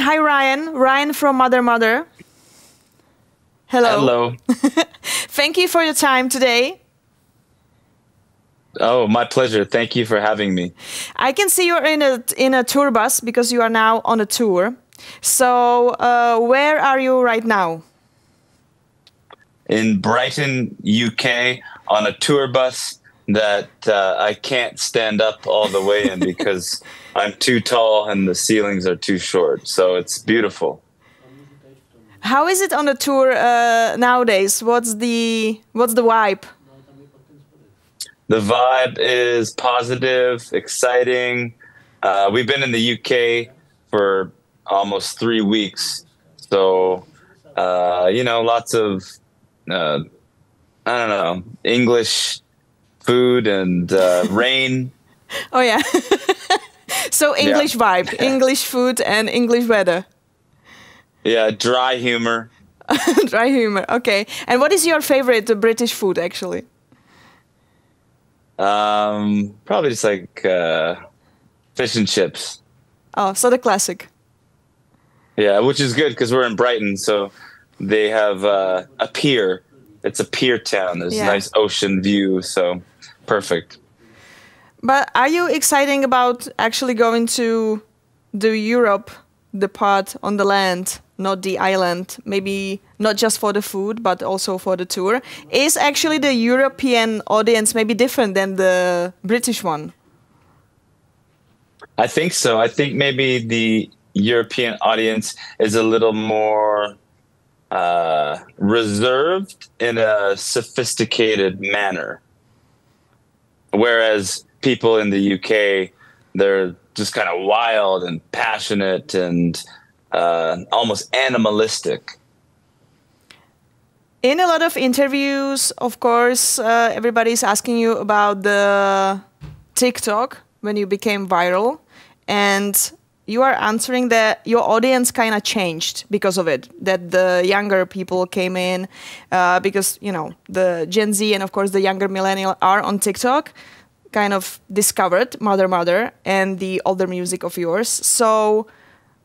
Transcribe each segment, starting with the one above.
Hi, Ryan. Ryan from Mother. Hello. Hello. Thank you for your time today. Oh, my pleasure. Thank you for having me. I can see you're in a tour bus because you are now on a tour. So where are you right now? In Brighton, UK, on a tour bus that I can't stand up all the way in because I'm too tall and the ceilings are too short. So it's beautiful. How is it on a tour nowadays? What's the vibe? The vibe is positive, exciting. We've been in the UK for almost 3 weeks. So, lots of, I don't know, English food and rain. Oh, yeah. So English vibe, English food and English weather. Yeah, dry humor. Dry humor, okay. And what is your favorite British food, actually? Probably just like fish and chips. Oh, so the classic. Yeah, which is good because we're in Brighton, so they have a pier. It's a pier town. There's a nice ocean view, so perfect. But are you excited about actually going to the Europe, the part on the land, not the island? Maybe not just for the food, but also for the tour. Is actually the European audience maybe different than the British one? I think so. I think maybe the European audience is a little more reserved in a sophisticated manner. Whereas people in the UK, they're just kind of wild and passionate and almost animalistic. In a lot of interviews, of course, everybody's asking you about the TikTok when you became viral, and you are answering that your audience kind of changed because of it, that the younger people came in because, the Gen Z and, of course, the younger millennial are on TikTok, kind of discovered Mother and the older music of yours. So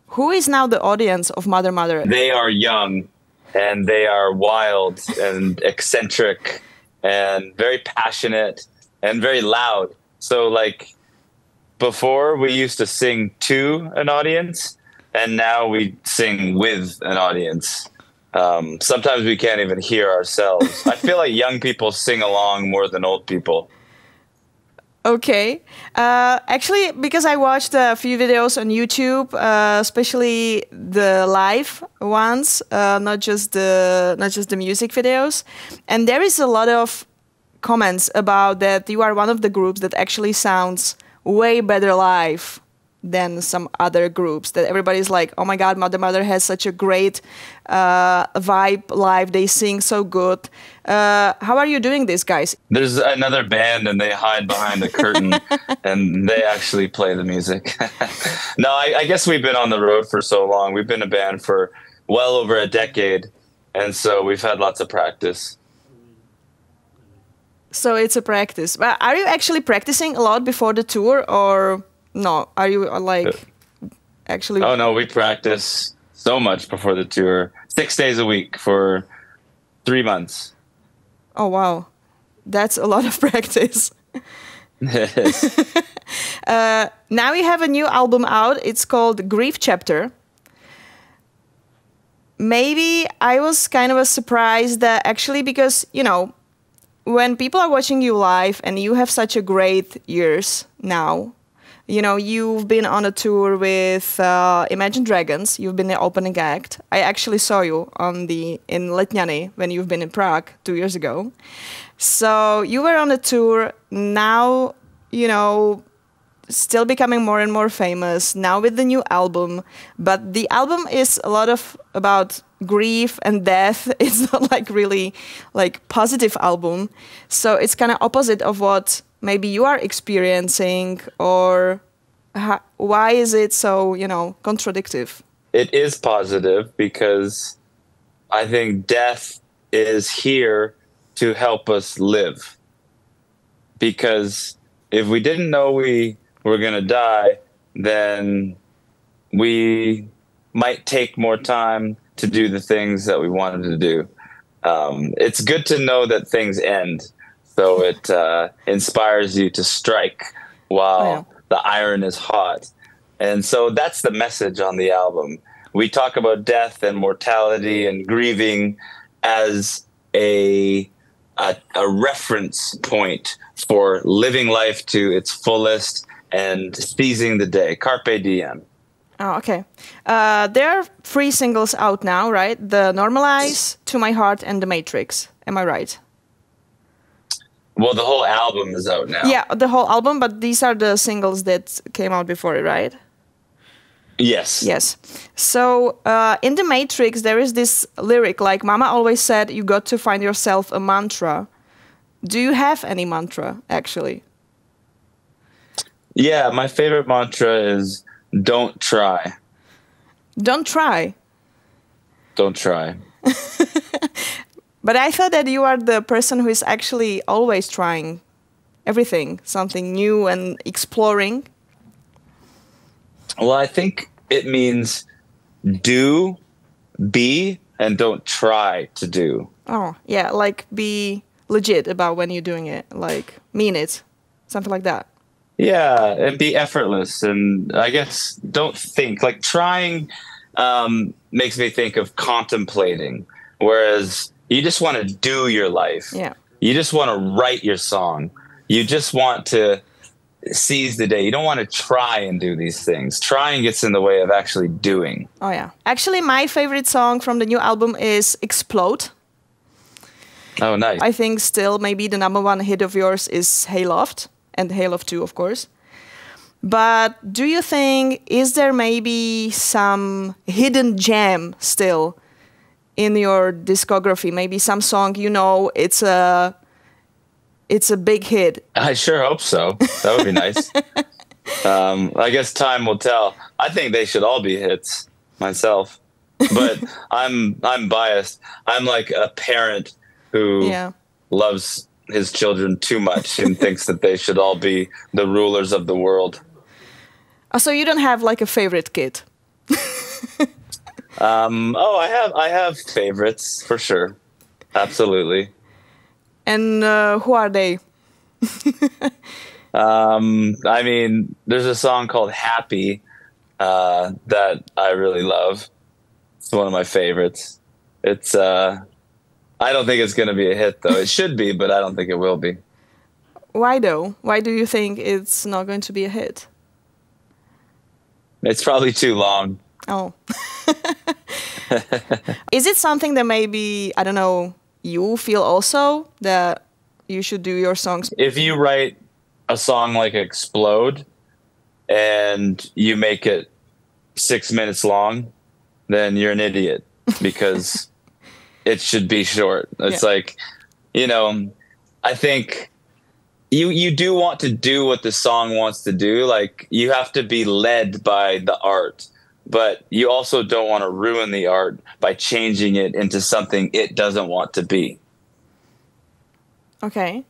who is now the audience of Mother? They are young and they are wild and eccentric and very passionate and very loud. So like before we used to sing to an audience and now we sing with an audience. Sometimes we can't even hear ourselves. I feel like young people sing along more than old people. Okay. Actually, because I watched a few videos on YouTube, especially the live ones, not just the music videos, and there is a lot of comments about that you are one of the groups that actually sounds way better live than some other groups, that everybody's like, oh my God, Mother has such a great vibe live. They sing so good. How are you doing this, guys? There's another band and they hide behind the curtain and they actually play the music. No, I guess we've been on the road for so long. We've been a band for well over a decade. And so we've had lots of practice. So it's a practice. But are you actually practicing a lot before the tour, or no? Are you actually? Oh no, we practice so much before the tour. 6 days a week for 3 months. Oh wow, that's a lot of practice. Now you have a new album out. It's called Grief Chapter. Maybe I was kind of surprised that actually, because when people are watching you live and you have such a great years now, you've been on a tour with Imagine Dragons. You've been the opening act. I actually saw you in Letňany when you've been in Prague 2 years ago. So you were on a tour now, still becoming more and more famous now with the new album. But the album is a lot about grief and death. It's not really positive album. So it's kind of opposite of what maybe you are experiencing, or why is it so, contradictive? It is positive because I think death is here to help us live. Because if we didn't know we were going to die, then we might take more time to do the things that we wanted to do. It's good to know that things end, so it inspires you to strike while the iron is hot. And so that's the message on the album. We talk about death and mortality and grieving as a reference point for living life to its fullest and seizing the day. Carpe diem. Oh, okay. There are 3 singles out now, right? The Normalize, To My Heart, and The Matrix. Am I right? Well, the whole album is out now. Yeah, the whole album, but these are the singles that came out before it, right? Yes. Yes. So in The Matrix, there is this lyric, like Mama always said, you got to find yourself a mantra. Do you have any mantra, actually? Yeah, my favorite mantra is don't try. Don't try. Don't try. But I thought that you are the person who is actually always trying everything, something new and exploring. Well, I think it means do, be, and don't try to do. Oh, yeah, like be legit about when you're doing it, like mean it, something like that. Yeah, and be effortless, and I guess don't think. Like trying makes me think of contemplating, whereas you just want to do your life. Yeah. You just want to write your song. You just want to seize the day. You don't want to try and do these things. Trying gets in the way of actually doing. Oh, yeah. Actually, my favorite song from the new album is Explode. Oh, nice. I think still maybe the #1 hit of yours is Hayloft. And Hayloft 2, of course. But do you think, is there maybe some hidden gem still in your discography? Maybe some song, you know, it's a big hit. I sure hope so. That would be nice. I guess time will tell. I think they should all be hits myself. But I'm biased. I'm like a parent who loves his children too much and thinks that they should all be the rulers of the world. So you don't have like a favorite kid? I have favorites for sure. Absolutely. And who are they? I mean, there's a song called Happy that I really love. It's one of my favorites. It's I don't think it's going to be a hit, though. It should be, but I don't think it will be. Why, though? Why do you think it's not going to be a hit? It's probably too long. Oh. Is it something that maybe, I don't know, you feel also that you should do your songs? If you write a song like Explode and you make it 6 minutes long, then you're an idiot because it should be short. It's like, you know, I think you do want to do what the song wants to do. Like you have to be led by the art, but you also don't want to ruin the art by changing it into something it doesn't want to be. Okay.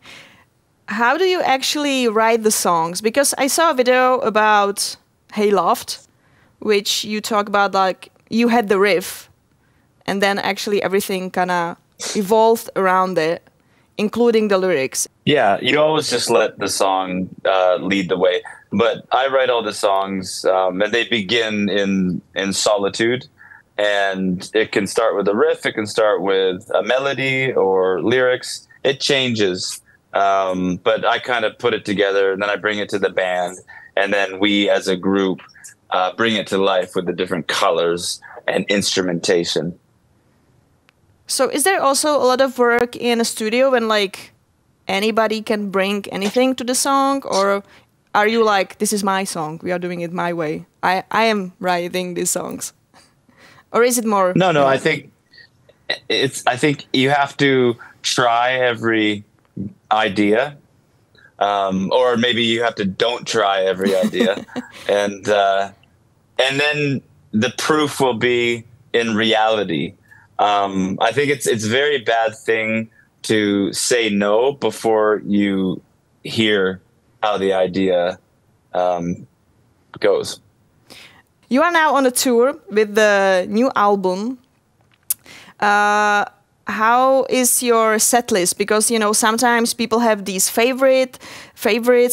How do you actually write the songs? Because I saw a video about Hayloft, which you talk about like you had the riff and then actually everything kind of evolved around it, including the lyrics. Yeah, you always just let the song lead the way. But I write all the songs and they begin in solitude. And it can start with a riff, it can start with a melody or lyrics. It changes. But I kind of put it together and then I bring it to the band. And then we as a group bring it to life with the different colors and instrumentation. So is there also a lot of work in a studio when like anybody can bring anything to the song? Or are you like, this is my song, we are doing it my way, I am writing these songs? Or is it more... No, I think you have to try every idea. Or maybe you have to don't try every idea. And then the proof will be in reality. I think it's a very bad thing to say no before you hear how the idea goes. You are now on a tour with the new album. How is your set list? Because, you know, sometimes people have these favorites.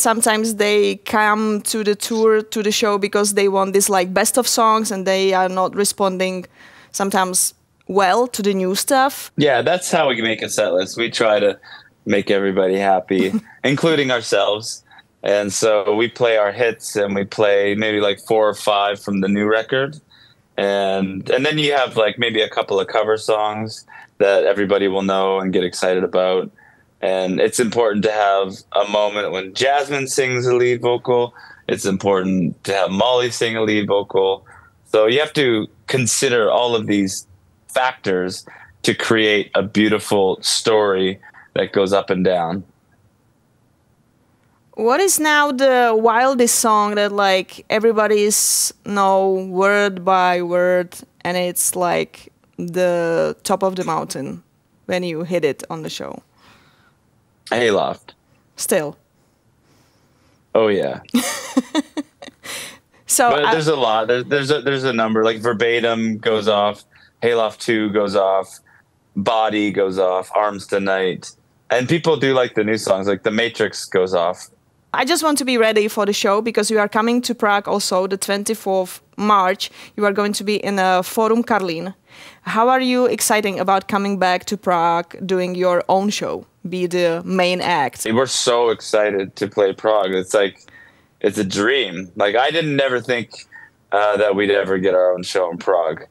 Sometimes they come to the tour, to the show, because they want this like best of songs, and they are not responding sometimes well to the new stuff. Yeah, that's how we make a set list. We try to make everybody happy, including ourselves. And so we play our hits, and we play maybe like 4 or 5 from the new record. And then you have like maybe a couple of cover songs that everybody will know and get excited about. And it's important to have a moment when Jasmine sings a lead vocal. It's important to have Molly sing a lead vocal. So you have to consider all of these factors to create a beautiful story that goes up and down. What is now the wildest song that like everybody's know word by word, and it's like the top of the mountain when you hit it on the show? Hayloft. Still. Oh yeah. So but there's a lot. There's a number, like Verbatim goes off, Hayloft 2 goes off, Body goes off, Arms Tonight, and people do like the new songs, like The Matrix goes off. I just want to be ready for the show, because you are coming to Prague also the 24th March. You are going to be in a Forum Karlín. How are you excited about coming back to Prague, doing your own show, be the main act? We're so excited to play Prague. It's like, it's a dream. Like, I didn't never think that we'd ever get our own show in Prague.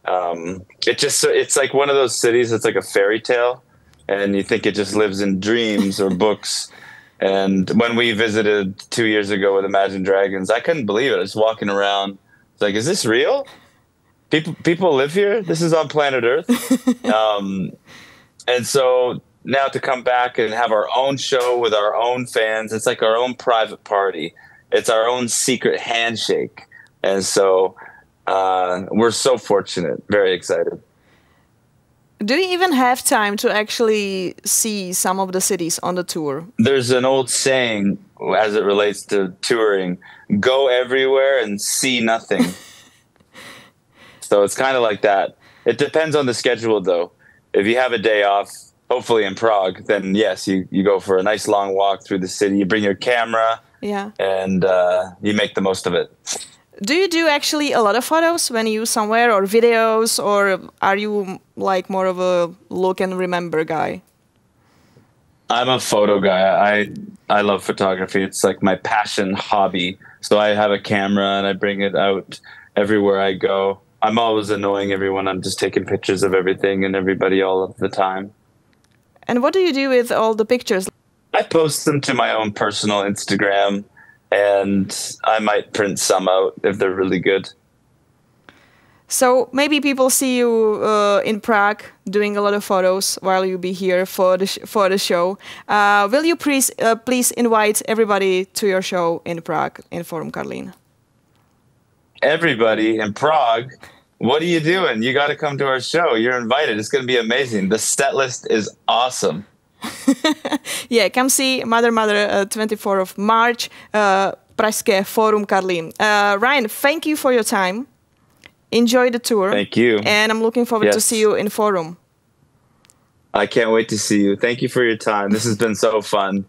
It's like one of those cities that's like a fairy tale, and you think it just lives in dreams or books. And when we visited 2 years ago with Imagine Dragons, I couldn't believe it. I was walking around. It's like, is this real? People live here? This is on planet Earth? And so now to come back and have our own show with our own fans, it's like our own private party. It's our own secret handshake. And so we're so fortunate, very excited. Do you even have time to actually see some of the cities on the tour? There's an old saying as it relates to touring, go everywhere and see nothing. So it's kind of like that. It depends on the schedule, though. If you have a day off, hopefully in Prague, then yes, you go for a nice long walk through the city. You bring your camera, and you make the most of it. Do you do actually a lot of photos when you're somewhere, or videos, or are you like more of a look and remember guy? I'm a photo guy. I love photography. It's like my passion hobby. So I have a camera and I bring it out everywhere I go. I'm always annoying everyone. I'm just taking pictures of everything and everybody all of the time. And what do you do with all the pictures? I post them to my own personal Instagram, and I might print some out if they're really good. So maybe people see you in Prague doing a lot of photos while you be here for the show. Will you please invite everybody to your show in Prague, in Forum Karlín? Everybody in Prague? What are you doing? You got to come to our show. You're invited. It's going to be amazing. The set list is awesome. Yeah, come see Mother, 24th of March, Pražské Forum Karlín. Ryan, thank you for your time. Enjoy the tour. Thank you. And I'm looking forward to see you in Forum. I can't wait to see you. Thank you for your time. This has been so fun.